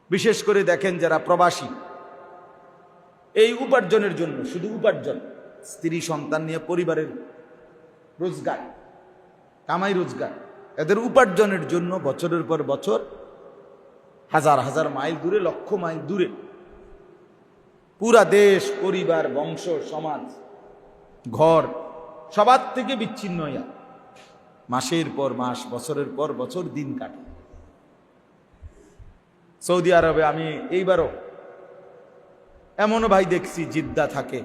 বিশেষ করে দেখেন যারা প্রবাসী, এই উপার্জনের জন্য, শুধু উপার্জন, স্ত্রী সন্তান নিয়ে পরিবারের রোজগার, কামাই রোজগার, এদের উপার্জনের জন্য বছরের পর বছর হাজার হাজার মাইল দূরে, লক্ষ মাইল দূরে, পুরা দেশ, পরিবার, বংশ, সমাজ, ঘর সবার থেকে বিচ্ছিন্ন হইয়া মাসের পর মাস, বছরের পর বছর দিন কাটে। সৌদি আরবে আমি এইবারও এমনও ভাই দেখছি, জিদ্দা থাকে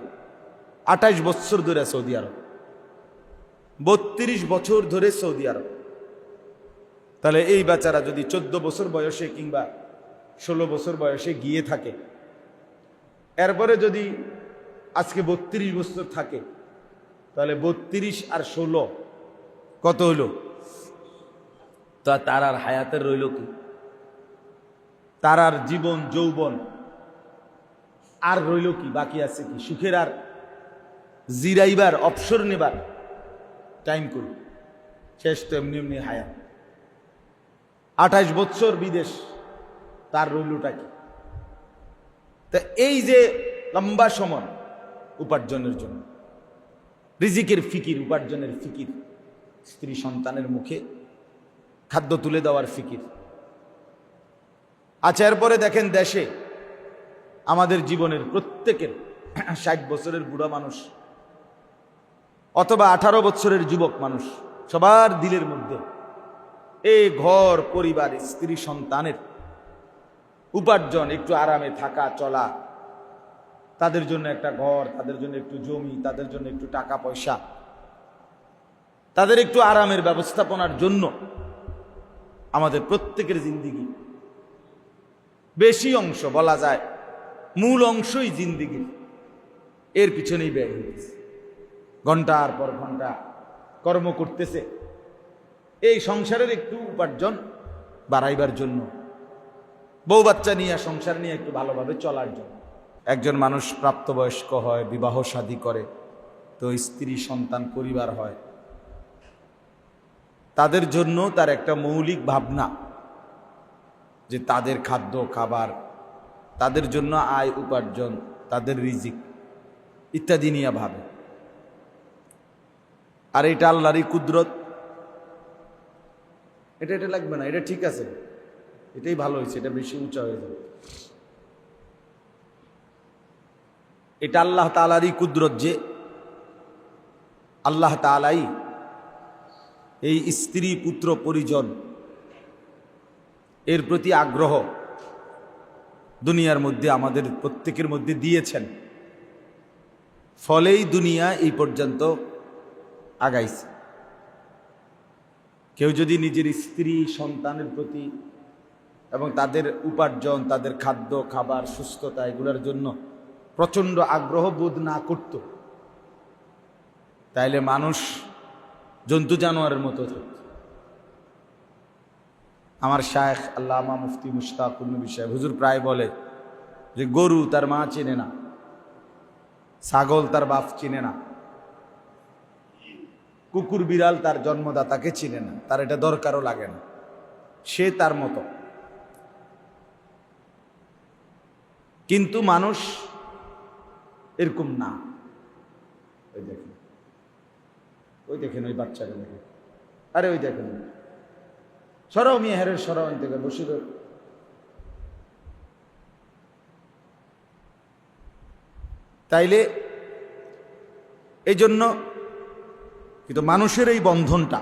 28 বছর ধরে সৌদি আরব, 32 বছর ধরে সৌদি আরব। তাহলে এই বাচ্চারা যদি 14 বছর বয়সে কিংবা 16 বছর বয়সে গিয়ে থাকে, এরপরে যদি আজকে 32 বছর থাকে, তাহলে 32 আর 16 কত হইল? তা তার আর হায়াতের রইল কি? তার আর জীবন যৌবন আর রইল কি? বাকি আছে কি? সুখের আর জিরাইবার, অবসর নেবার টাইম করি? শেষ তো এমনি এমনি হায়াত। 28 বছর বিদেশ, তার রইলটা কি? তা এই যে লম্বা সময় উপার্জনের জন্য, রিজিকের ফিকির, উপার্জনের ফিকির, স্ত্রী সন্তানের মুখে খাদ্য তুলে দেওয়ার ফিকির। আচ্ছা, এরপরে দেখেন দেশে আমাদের জীবনের প্রত্যেকের 60 বছরের বুড়া মানুষ অথবা 18 বছরের যুবক মানুষ, সবার দিলের মধ্যে এই ঘর, পরিবার, স্ত্রী সন্তানের উপার্জন, একটু আরামে থাকা চলা, তাদের জন্য একটা ঘর, তাদের জন্য একটু জমি, তাদের জন্য একটু টাকা পয়সা, তাদের একটু আরামের ব্যবস্থাপনার জন্য আমাদের প্রত্যেকের জিন্দিগি, বেশি অংশ বলা যায় মূল অংশই জিন্দিগির এর পিছনেই ব্যয় হয়েছে। ঘন্টার পর ঘন্টা কর্ম করতেছে এই সংসারের একটু উপার্জন বাড়াইবার জন্য, বউ বাচ্চা নিয়ে, সংসার নিয়ে একটু ভালোভাবে চলার জন্য। একজন মানুষ প্রাপ্তবয়স্ক হয়, বিবাহ শাদী করে, তো স্ত্রী সন্তান পরিবার হয়, তাদের জন্য তার একটা মৌলিক ভাবনা যে তাদের খাদ্য খাবার, তাদের জন্য আয় উপার্জন, তাদের রিজিক ইত্যাদি নিয়ে ভাবে। আর এটা আল্লাহরই কুদরত। এটা লাগবে না, এটা ঠিক আছে, এটাই ভালো হয়েছে, এটা বেশি উঁচা হয়ে যাবে। এটা আল্লাহ তাআলারই কুদরত যে আল্লাহ তাআলাই এই স্ত্রী পুত্র পরিজন এর প্রতি আগ্রহ দুনিয়ার মধ্যে আমাদের প্রত্যেকের মধ্যে দিয়েছেন, ফলেই দুনিয়া এই পর্যন্ত আগাইছে। কেউ যদি নিজের স্ত্রী সন্তানের প্রতি এবং তাদের উপার্জন, তাদের খাদ্য খাবার, সুস্থতা, এগুলোর জন্য প্রচণ্ড আগ্রহ বোধ না করত, তাইলে মানুষ জন্তু জানোয়ারের মতো থাকত। আমার শায়েখ আল্লামা মুফতি মুশতাকুর নবী সাহেব হুজুর প্রায় বলে যে গরু তার মা চেনে না, ছাগল তার বাপ চিনে না, কুকুর বিড়াল তার জন্মদাতাকে চিনে না, তার এটা দরকারও লাগে না, সে তার মতো। কিন্তু মানুষ এরকম না। ওই দেখেন, ওই দেখেন, ওই বাচ্চাকে দেখেন, আরে ওই দেখেন, সরাও মিয়া, হেরের সরাও থেকে বসে। তাইলে এই জন্য কিন্তু মানুষের এই বন্ধনটা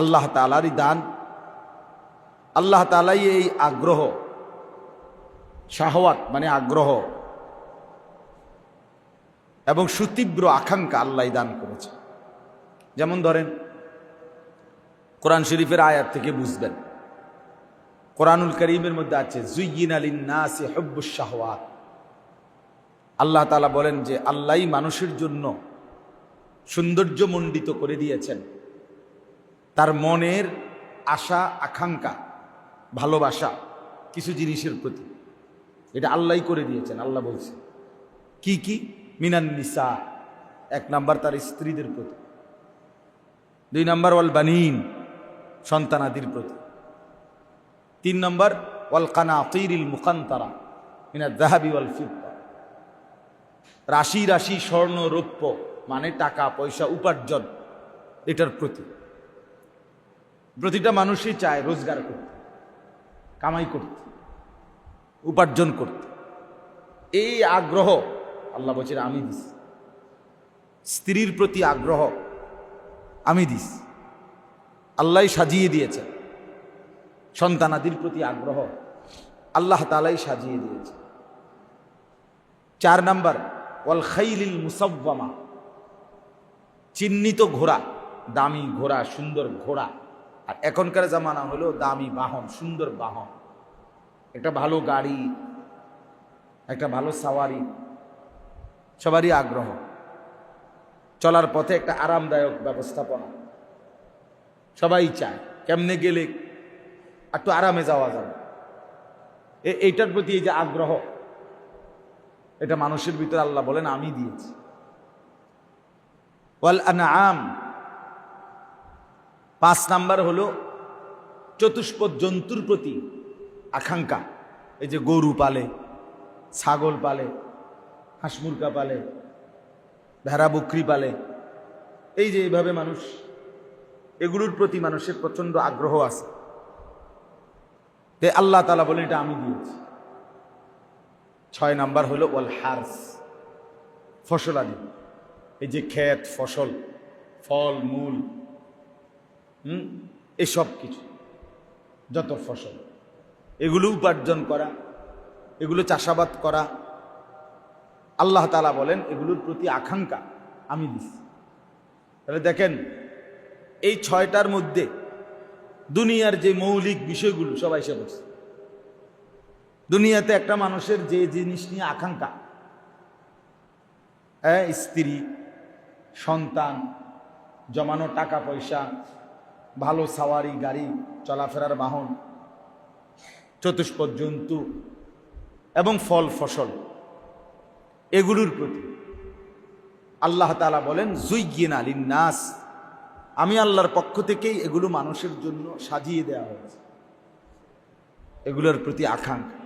আল্লাহ তাআলারই দান। আল্লাহ তাআলাই এই আগ্রহ, শাহওয়াত মানে আগ্রহ এবং সুতীব্র আকাঙ্ক্ষা আল্লাহ দান করেছে। যেমন ধরেন কোরআন শরীফের আয়াত থেকে বুঝবেন, কোরআনুল কারীমের মধ্যে আছে যুয়্যিনা লিন-নাসি হুব্বুশ শাহওয়াত। আল্লাহ তাআলা বলেন যে আল্লাহই মানুষের জন্য সৌন্দর্যমণ্ডিত করে দিয়েছেন তার মনের আশা, আকাঙ্ক্ষা, ভালোবাসা কিছু জিনিসের প্রতি। এটা আল্লাহই করে দিয়েছেন। আল্লাহ বলছে কি কি? মিনান নিসা, 1 নাম্বার তার স্ত্রীদের প্রতি, 2 নাম্বার ওয়াল বানিন, সন্তানাদির প্রতি, 3 নাম্বার ওয়াল কানাতিরিল মুকান্তারা মিনাল যাহাবি ওয়াল ফিদ্দা, রাশি রাশি স্বর্ণ রৌপ্য মানে টাকা পয়সা উপার্জন, এটার প্রতিটা মানুষই চায় রোজগার করতে, কামাই করতে, উপার্জন করতে। এই আগ্রহ আল্লাহ বলছেন আমি দিস। স্ত্রীর প্রতি আগ্রহ আমি দিস, আল্লাহ সাজিয়ে দিয়েছেন। সন্তানাদির প্রতি আগ্রহ আল্লাহ তাআলাই সাজিয়ে দিয়েছে। 4 নাম্বার ওয়াল খাইলিল মুসাওয়ামা, চিহ্নিত ঘোড়া, দামি ঘোড়া, সুন্দর ঘোড়া। আর এখনকার জামানা হলো দামি বাহন, সুন্দর বাহন, একটা ভালো গাড়ি, একটা ভালো সাওয়ারি, সবারই আগ্রহ। চলার পথে একটা আরামদায়ক ব্যবস্থাপনা সবাই চায়, কেমনে গেলে একটু আরামে যাওয়া যাবে। এইটার প্রতি এই যে আগ্রহ, এটা মানুষের ভিতরে আল্লাহ বলেন আমি দিয়েছি। ওয়াল আনআম, 5 নাম্বার হলো চতুষ্পদ জন্তুর প্রতি আকাঙ্ক্ষা। এই যে গরু পালে, ছাগল পালে, হাঁস মুরগা পালে, ভেড়া বকরি পালে, এই যে এইভাবে মানুষ, এগুলোর প্রতি মানুষের প্রচন্ড আগ্রহ আছে। আল্লাহ তাআলা বলেন এটা আমি দিয়েছি। 6 নাম্বার হলো ওয়াল হারস, ফসলাদি, এই যে ক্ষেত ফসল, ফল মূল, এসব কিছু, যত ফসল, এগুলো উপার্জন করা, এগুলো চাষাবাদ করা, আল্লাহ তাআলা বলেন এগুলোর প্রতি আকাঙ্ক্ষা আমি দিচ্ছি। তাহলে দেখেন এই 6টার মধ্যে দুনিয়ার যে মৌলিক বিষয়গুলো সবাই এসে বসে। দুনিয়াতে একটা মানুষের যে জিনিস নিয়ে আকাঙ্ক্ষা, স্ত্রী, সন্তান, জমানো টাকা পয়সা, ভালো সাওয়ারি গাড়ি, চলাফেরার বাহন, চতুষ্পদ জন্তু এবং ফল ফসল, এগুলোর প্রতি আল্লাহ তাআলা বলেন যুয়্যিনা লিন-নাস, আমি আল্লাহর পক্ষ থেকেই এগুলো মানুষের জন্য সাজিয়ে দেওয়া হয়েছে, এগুলোর প্রতি আকাঙ্ক্ষা।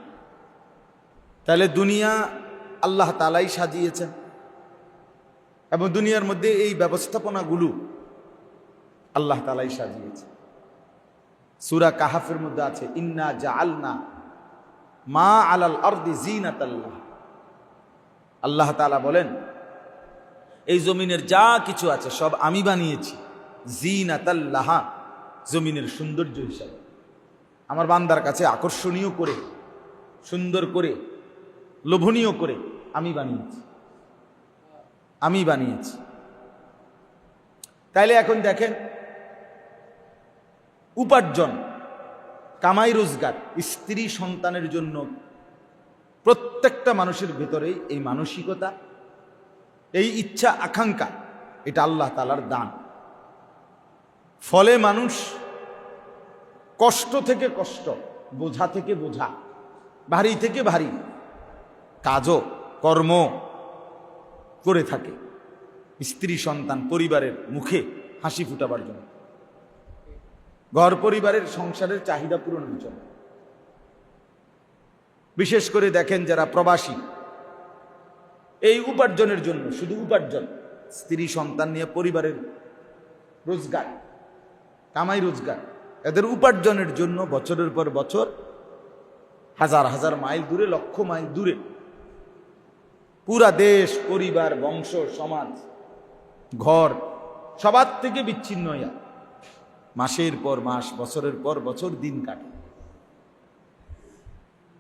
তাহলে দুনিয়া আল্লাহ তাআলাই সাজিয়েছেন এবং দুনিয়ার মধ্যে এই ব্যবস্থাপনাগুলো আল্লাহ তাআলাই সাজিয়েছেন। সূরা কাহাফের মধ্যে আছে ইন্না জাআলনা মা আলাল আরদি জিনাতাল্লাহ। আল্লাহ তাআলা বলেন এই জমিনের যা কিছু আছে সব আমি বানিয়েছি জিনাতাল্লাহ, জমিনের সৌন্দর্য হিসাবে, আমার বান্দার কাছে আকর্ষণীয় করে, সুন্দর করে, লোভনীয় করে আমি বানিয়েছি, আমি বানিয়েছি। তাইলে এখন দেখেন উপার্জন, কামাই রোজগার, স্ত্রী সন্তানের জন্য প্রত্যেকটা মানুষের ভেতরেই এই মানসিকতা, এই ইচ্ছা আকাঙ্ক্ষা, এটা আল্লাহ তাআলার দান। ফলে মানুষ কষ্ট থেকে কষ্ট, বোঝা থেকে বোঝা, ভারী থেকে ভারী কাজও কর্ম করে থাকে স্ত্রী সন্তান পরিবারের মুখে হাসি ফুটাবার জন্য, ঘর পরিবারের সংসারের চাহিদা পূরণের জন্য। বিশেষ করে দেখেন যারা প্রবাসী, এই উপার্জনের জন্য, শুধু উপার্জন, স্ত্রী সন্তান নিয়ে পরিবারের রোজগার, কামাই রোজগার, এদের উপার্জনের জন্য বছরের পর বছর হাজার হাজার মাইল দূরে, লক্ষ মাইল দূরে, পুরা দেশ, পরিবার, বংশ, সমাজ, ঘর সবার থেকে বিচ্ছিন্ন হইয়া মাসের পর মাস, বছরের পর বছর দিন কাটে।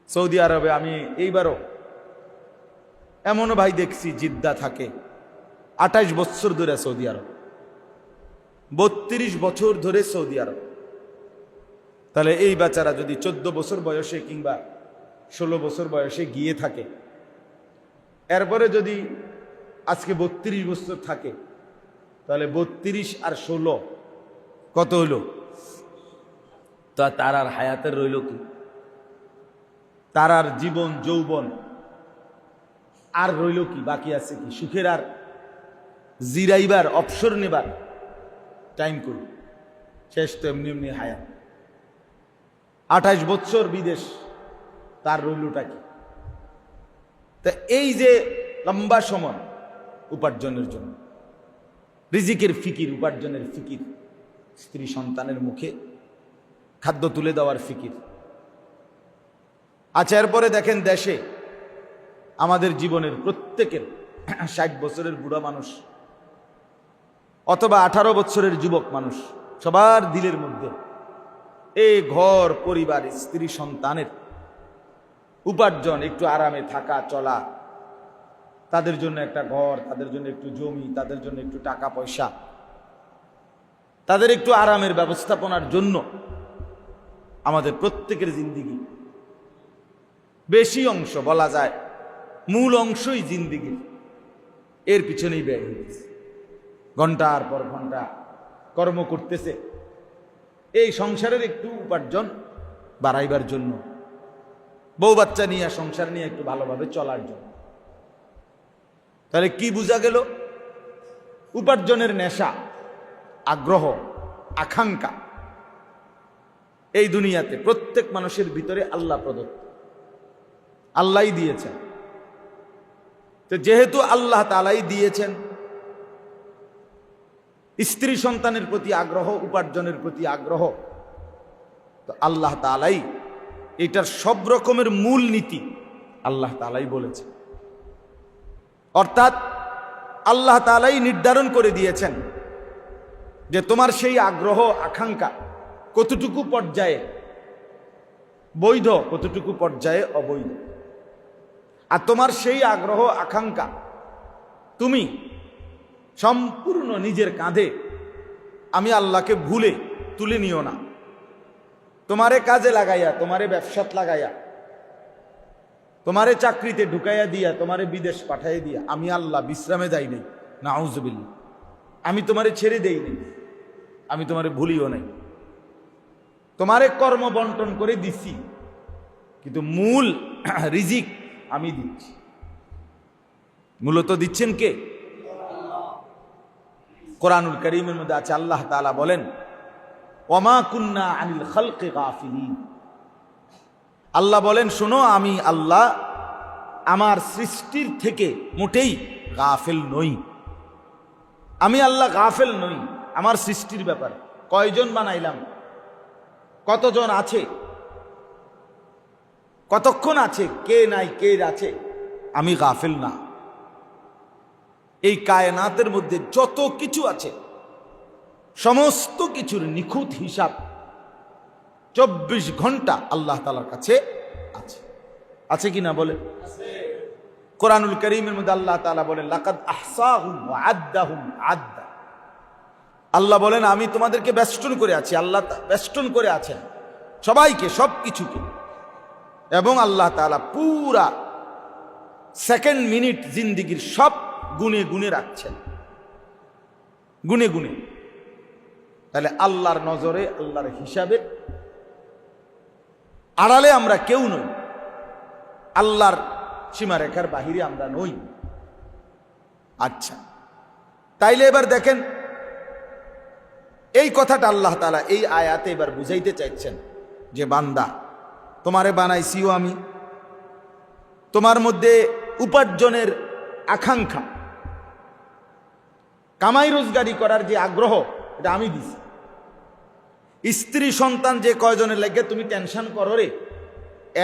সৌদি আরবে আমি এইবারও এমনও ভাই দেখছি জিদ্দা থাকে 28 বছর ধরে সৌদি আরব, 32 বছর ধরে সৌদি আরব। তাহলে এই বেচারা যদি 14 বছর বয়সে কিংবা 16 বছর বয়সে গিয়ে থাকে, এরপরে যদি আজকে 32 বছর থাকে, তাহলে 32 আর 16 কত হলো? তা তার আর হায়াতের রইল কি? তার আর জীবন যৌবন আর রইল কি? বাকি আছে কি? সুখের আর জিরাইবার, অবসর নেবার টাইম করি? শেষ তো এমনি এমনি হায়াত। 28 বছর বিদেশ তার রইলটা কি? তা এই যে লম্বা সময় উপার্জনের জন্য, রিজিকের ফিকির, উপার্জনের ফিকির, স্ত্রী সন্তানের মুখে খাদ্য তুলে দেওয়ার ফিকির। আচ্ছা, এরপরে দেখেন দেশে আমাদের জীবনের প্রত্যেকের 60 বছরের বুড়া মানুষ অথবা 18 বছরের যুবক মানুষ, সবার দিলের মধ্যে এই ঘর পরিবার, স্ত্রী সন্তানের উপার্জন, একটু আরামে থাকা চলা, তাদের জন্য একটা ঘর, তাদের জন্য একটু জমি, তাদের জন্য একটু টাকা পয়সা, তাদের একটু আরামের ব্যবস্থাপনার জন্য আমাদের প্রত্যেকের জিন্দিগি বেশি অংশ, বলা যায় মূল অংশই জিন্দিগির এর পিছনেই ব্যয় হয়েছে। ঘন্টার পর ঘন্টা কর্ম করতেছে এই সংসারের একটু উপার্জন বাড়াইবার জন্য, বউ বাচ্চা নিয়ে, সংসার নিয়ে একটু ভালোভাবে চলার জন্য। তাহলে কি বোঝা গেল? উপার্জনের নেশা, আগ্রহ, আকাঙ্ক্ষা এই দুনিয়াতে প্রত্যেক মানুষের ভিতরে আল্লাহ প্রদত্ত, আল্লাহই দিয়েছেন। তো যেহেতু আল্লাহ তাআলাই দিয়েছেন, স্ত্রী সন্তানের প্রতি আগ্রহ, উপার্জনের প্রতি আগ্রহ, তো আল্লাহ তাআলাই এটার সব রকমের মূল নীতি আল্লাহ তাআলাই বলেছেন। অর্থাৎ আল্লাহ তাআলাই নির্ধারণ করে দিয়েছেন যে তোমার সেই আগ্রহ আকাঙ্ক্ষা কতটুকু পর্যায়ে বৈধ, কতটুকু পর্যায়ে অবৈধ। আর তোমার সেই আগ্রহ আকাঙ্ক্ষা তুমি সম্পূর্ণ নিজের কাঁধে আমি আল্লাহকে ভুলে তুলে নিও না। তোমারে কাজে লাগাইয়া, তোমারে ব্যবসাত লাগাইয়া, তোমারে চাকরিতে ঢুকাইয়া দিয়া, তোমারে বিদেশ পাঠাইয়া দিয়া আমি আল্লাহ বিশ্রামে যাই নাই, নাউজুবিল্লাহ। আমি তোমারে ছেড়ে দেই নাই, আমি তোমারে ভুলিও নাই। তোমারে কর্ম বন্টন করে দিছি, কিন্তু মূল রিজিক আমি দিচ্ছি। মূলত দিচ্ছেন কে? কোরআনুল কারীমের মধ্যে আছে, আল্লাহ তাআলা বলেন, ওয়ামা কুন্না আনিল খালকি গাফিলিন। আল্লাহ বলেন, শোনো, আমি আল্লাহ আমার সৃষ্টির থেকে মোটেই গাফেল নই। আমি আল্লাহ গাফেল নই আমার সৃষ্টির ব্যাপারে। কয়জন বানাইলাম, কতজন আছে, কতক্ষণ আছে, কে নাই, কে আছে, আমি গাফেল না। এই কায়নাতের মধ্যে যত কিছু আছে সমস্ত কিছুর নিখুঁত হিসাব 24 ঘন্টা আল্লাহ তাআলার কাছে আছে। আছে কি না বলে? কোরআনুল কারীমের মধ্যে আল্লাহ তাআলা বলেন, লাকাদ আহসাহুম ওয়া আদ্দাহুম আদ্দা। আল্লাহ বলেন, আমি তোমাদেরকে বেষ্টন করে আছি। আল্লাহ বেষ্টন করে আছেন সবাইকে, সব কিছুকে। এবং আল্লাহ তাআলা পুরা সেকেন্ড মিনিট জিন্দিগির সব গুনে গুনে রাখছেন, গুনে গুনে। তাহলে আল্লাহর নজরে, আল্লাহর হিসাবে আড়ালে আমরা কেউ নই, আল্লাহর সীমারেখার বাহিরে আমরা নই। আচ্ছা, তাইলে এবার দেখেন এই কথাটা আল্লাহ তাআলা এই আয়াতে এবার বুঝাইতে চাইছেন যে বান্দা, তোমারে বানাইছিও আমি, তোমার মধ্যে উপার্জনের আকাঙ্ক্ষা, কামাই রোজগারি করার যে আগ্রহ, এটা আমি দিছি। স্ত্রী সন্তান যে কয়জনের লাগে তুমি টেনশন করো রে,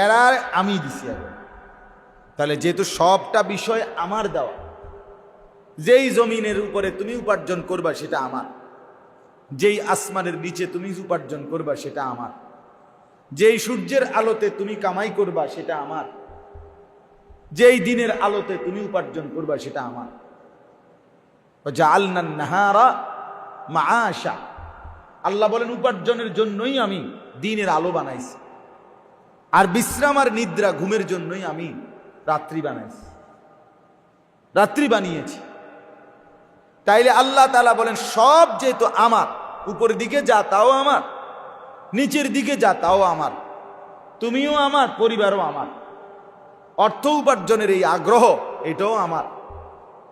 এরা আমি দিছি আগে। তাহলে যেহেতু সবটা বিষয় আমার দেওয়া, যেই জমিনের উপরে তুমি উপার্জন করবা সেটা আমার, যেই আসমানের নিচে তুমি উপার্জন করবা সেটা আমার, যেই সূর্যের আলোতে তুমি কামাই করবা সেটা আমার, যেই দিনের আলোতে তুমি উপার্জন করবা সেটা আমার। জাআলনান নাহারা মাআশা। আল্লাহ বলেন, উপার্জনের জন্যই আমি দিনের আলো বানাইছি, আর বিশ্রাম আর নিদ্রা, ঘুমের জন্যই আমি রাত্রি বানাইছি, রাত্রি বানিয়েছি। তাইলে আল্লাহ তাআলা বলেন, সব যেহেতু আমার, উপরের দিকে যা তাও আমার, নিচের দিকে যা তাও আমার, তুমিও আমার, পরিবারও আমার, অর্থ উপার্জনের এই আগ্রহ এটাও আমার।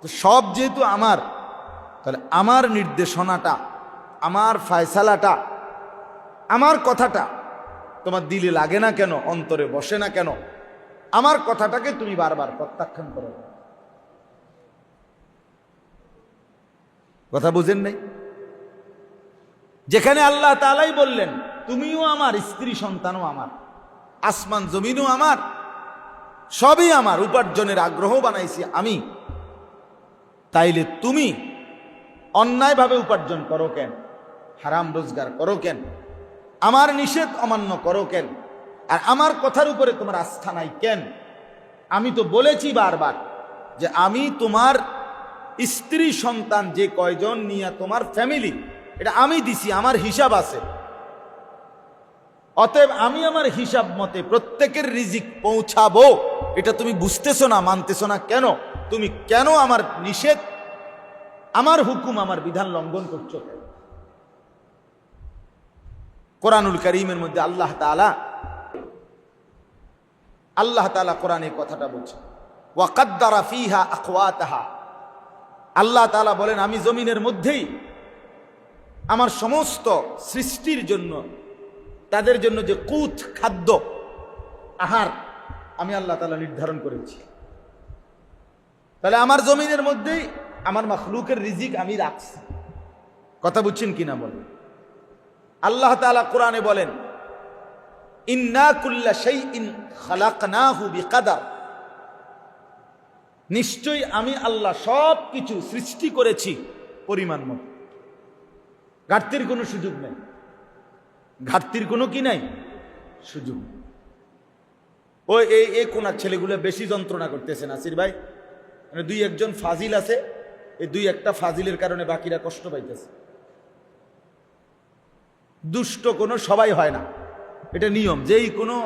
তো সব যেহেতু আমার, তাহলে আমার নির্দেশনাটা, আমার ফয়সালাটা, আমার কথাটা তোমার দিলে লাগে না কেন, অন্তরে বসে না কেন? আমার কথাটাকে তুমি বারবার প্রত্যাখ্যান করো। কথা বুঝেন নাই? যেখানে আল্লাহ তাআলাই বললেন তুমিও আমার, স্ত্রী সন্তানও আমার, আসমান জমিনও আমার, সবই আমার, উপার্জনের আগ্রহ বানাইছি আমি, তাইলে তুমি অন্যায়ভাবে উপার্জন করো কেন? হারাম রোজগার করো কেন? আমার নিষেধ অমান্য করো কেন? আর আমার কথার উপরে তোমার আস্থা নাই কেন? আমি তো বলেছি বারবার যে আমি তোমার স্ত্রী সন্তান যে কয়জন নিয়ে তোমার ফ্যামিলি, এটা আমি দিছি, আমার হিসাব আছে। অতএব আমি আমার হিসাব মতে প্রত্যেকের রিজিক পৌঁছাবো। এটা তুমি বুঝতেছো না, মানতেছো না কেন? তুমি কেন আমার নিষেধ, আমার হুকুম, আমার বিধান লঙ্ঘন করছো কেন? কোরআনুল কারীমের মধ্যে আল্লাহ তাআলা কোরআনে কথাটা বলছে, ওয়া কাদ্দারা ফীহা আকওয়াতাহা। আল্লাহ তাআলা বলেন আমি জমিনের মধ্যেই আমার সমস্ত সৃষ্টির জন্য, তাদের জন্য যে কুত, খাদ্য, আহার আমি আল্লাহ তাআলা নির্ধারণ করেছি। তাহলে আমার জমিনের মধ্যেই আমার মাখলুকের রিজিক আমি রাখছি। কথা বুঝছেন কিনা বলেন? আল্লাহ তাআলা কোরআনে বলেন ইন্না কুল্লা শাইইন খালাকনাহু বিকাদার। নিশ্চয়ই আমি আল্লাহ সব কিছু সৃষ্টি করেছি পরিমাণ মতো। ঘাটতির কোনো সুযোগ নেই, ঘাটতির কোনো কি নাই সুযোগ। ওই এই কোনার ছেলেগুলো বেশি যন্ত্রণা করতেছে নাসির ভাই, মানে দুই একজন ফাজিল আছে, এই দুই একটা ফাজিলের কারণে বাকিরা কষ্ট পাইতেছে। দুষ্ট কোনো সবাই হয় না, এটা নিয়ম। যেই কোনো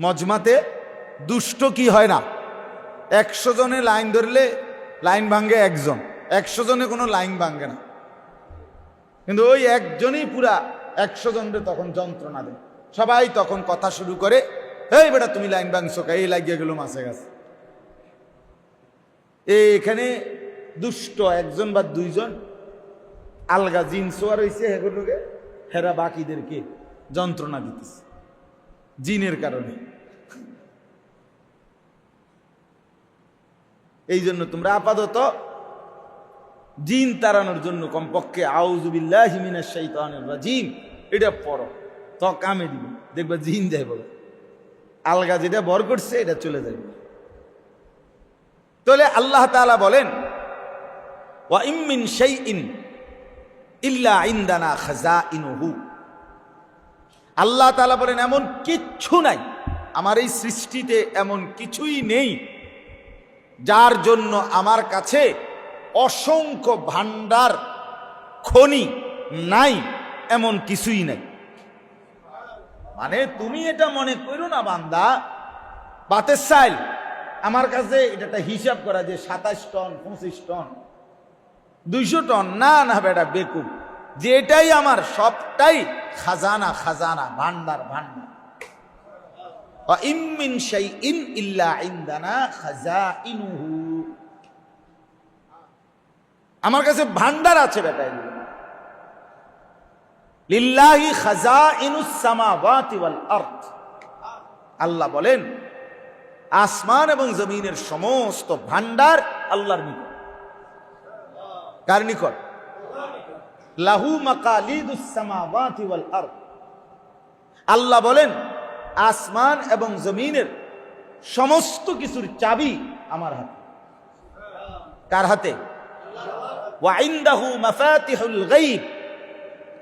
মজমাতে দুষ্ট কি হয় না, 100 জনে লাইন ধরলে লাইন ভাঙ্গে একজন, 100 জনে কোনো লাইন ভাঙ্গে না, কিন্তু ওই একজনই পুরা 100 জনরে তখন যন্ত্রণা দেয়। সবাই তখন কথা শুরু করে, এই বেটা তুমি লাইন ভাঙছো কা, এই লাগিয়ে গেল মাছে গাছে। এখানে দুষ্ট একজন বা দুইজন আলগা জিন সোয়ার হয়েছে, হেগুলোকে হেরা বাকিদেরকে যন্ত্রণা দিতেছে জিনের কারণে। এই জন্য তোমরা আপাতত জিন তাড়ানোর জন্য কমপক্ষে আউযু বিল্লাহি মিনাশ শাইতানির রাজিম এটা পড়ো, তো কামে দিবে, দেখবা জিন যাইব, আলগা যেটা বর করছে এটা চলে যাবে। তাহলে আল্লাহ তাআলা বলেন ওয়া ইম মিন শাইইন ইল্লা ইনদানা খাযাইনুহু। আল্লাহ তাআলা বলেন এমন কিচ্ছু নাই, আমার এই সৃষ্টিতে এমন কিছুই নেই যার জন্য আমার কাছে অসংখ্য ভান্ডার খনি নাই, এমন কিছুই নাই। মানে তুমি এটা মনে করো না বান্দা বাতের চাইল আমার কাছে এটা হিসাব করা যে 27 টন 25 টন 200 টন, না না বেটা বেকুব, যে এটাই আমার সবটাই খাজানা, খাজানা, ভান্ডার, ভান্ডার। ওয়া ইম মিন শাইইন ইল্লা ইনদানা খাযাইনুহু। আমার কাছে ভান্ডার আছে বেটা। লিল্লাহি খাযাইনুস সামাওয়াতি ওয়াল আরদ। আল্লাহ বলেন আসমান এবং জমিনের সমস্ত ভান্ডার আল্লাহর নিকট। কার নিকট? লাহু মাকালিদুস সামাওয়াতি ওয়াল আরদ। আল্লাহ বলেন আসমান এবং জমিনের সমস্ত কিছুর চাবি আমার হাতে। কার হাতে? ওয়া ইনদাহু মাফাতিহুল গায়ব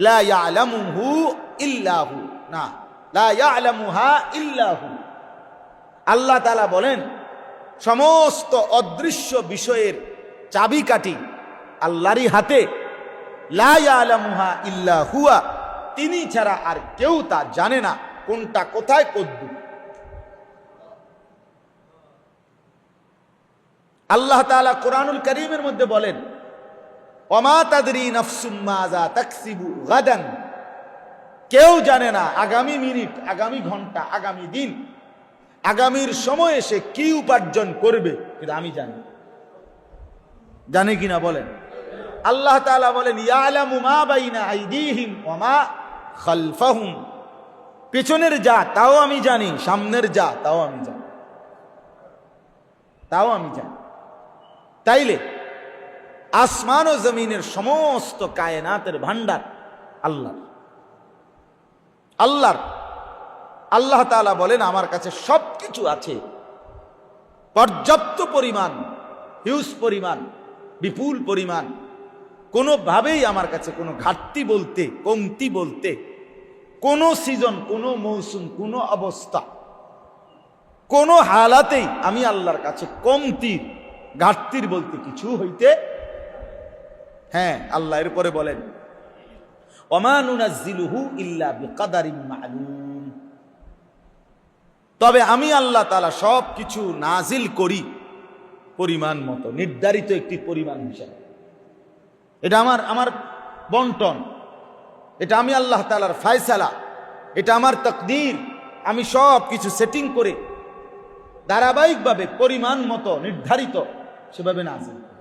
লা ইয়ালামুহু ইল্লা হু। না, লা ইয়ালামুহা ইল্লা হু। আল্লাহ তাআলা বলেন সমস্ত অদৃশ্য বিষয়ের চাবিকাঠি আল্লাহরই হাতে। লা ইয়ালামুহা ইল্লা হুয়া, তিনি ছাড়া আর কেউ তা জানে না কোনটা কোথায় কদ্দু। আল্লাহ তাআলা কোরআনুল কারীমের মধ্যে বলেন ওমা তাদরি নাফসুম মাযা তাকসিবু গাদান। কেউ জানে না আগামী মিনিট, আগামী ঘন্টা, আগামী দিন, আগামীর সময়ে সে কি উপার্জন করবে, কিন্তু আমি জানি। জানে কিনা বলেন? আল্লাহ তাআলা বলেন ইয়ালামু মা বাইনা আইদিহিম ওয়া মা খালফাহুম। পেছনের যা তাও আমি জানি, সামনের যা তাও আমি জানি। তাও আমি জানি। তাইলে আসমান ও জমিনের সমস্ত কায়নাতের ভান্ডার আল্লাহর। আল্লাহ তাআলা বলেন আমার কাছে সবকিছু আছে, পর্যাপ্ত পরিমাণ, হিউজ পরিমাণ, বিপুল পরিমাণ। কোনোভাবেই আমার কাছে কোনো ঘাটতি বলতে, কমতি বলতে, কোনো সিজন, কোনো মৌসুম, কোনো অবস্থা, কোনো হালাতেই আমি আল্লাহর কাছে কমতির, ঘাটতির বলতে কিছু হইতে। হ্যাঁ, আল্লাহ এরপরে বলেন ওমা নুনাজ্জিলুহু ইল্লা বিকাদারিন মা'লুম, তবে আমি আল্লাহ তাআলা সব কিছু নাজিল করি পরিমাণ মতো, নির্ধারিত একটি পরিমাণ হিসাবে। এটা আমার বন্টন, এটা আমি আল্লাহ তাআলার ফয়সালা, এটা আমার তাকদীর। আমি সব কিছু সেটিং করে ধারাবাহিকভাবে পরিমাণ মতো নির্ধারিত সেভাবে নাজিল করি।